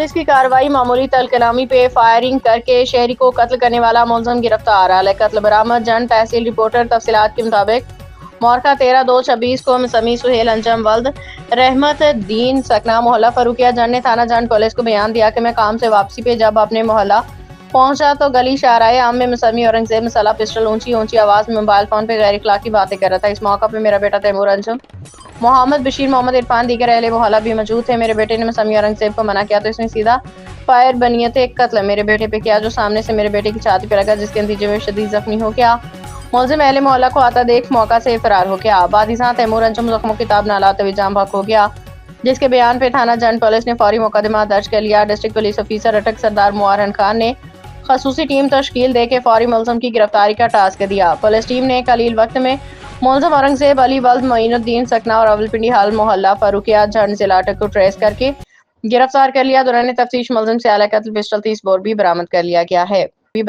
Police की कार्रवाई, मामूली तल कलामी पे फायरिंग करके शहरी को कत्ल करने वाला मुलजिम गिरफ्तार। आले कत्ल बरामद। जंड तहसील रिपोर्टर तफसीलात के मुताबिक मौरका 13/2/26 को समी सुहेल अंजम वल्द रहमत दीन सकना मोहल्ला फरूकिया जंड ने थाना जंड पुलिस को बयान दिया कि मैं काम से वापसी पे जब अपने मोहल्ला पहुंचा तो गली शाहराए आम में मसमी औरंगजेब मसाला पिस्टल ऊंची आवाज में मोबाइल फोन पे गैर इखलाकी बातें कर रहा था। इस मौका पे मेरा बेटा तैमूर अंजम, मोहम्मद बशीर, मोहम्मद इरफान, दीगर अहले मोहल्ला भी मौजूद थे। मेरे बेटे ने मसमी औरंगजेब को मना किया तो इसने सीधा फायर बनियत कत्ल मेरे बेटे पे किया, जो सामने से मेरे बेटे की छाती पे लगा, जिसके नतीजे में शदीद जख्मी हो गया। मुलजिम अहले मोहल्ला को आता देख मौका से फरार हो गया। बादिशां तैमूर अंजम जख्मों की ताब न लाते हुए जाम भाग हो गया, जिसके बयान पे थाना जंड पुलिस ने फौरी मुकदमा दर्ज कर लिया। डिस्ट्रिक्ट पुलिस ऑफिसर अटक सरदार मुआरन खान ने खसूसी टीम तश्कील दे के फौरी मुलजिम की गिरफ्तारी का टास्क दिया। पुलिस टीम ने कलील वक्त में मुलजिम औरंगजेब अली वल्द मोइनुद्दीन सकना और रावलपिंडी हाल मोहल्ला फरूकिया जंड जिला अटक को ट्रेस करके गिरफ्तार कर लिया। दौरान तफ्तीश मुलजिम से आला कत्ल पिस्टल 30 बोर भी बरामद कर लिया गया है।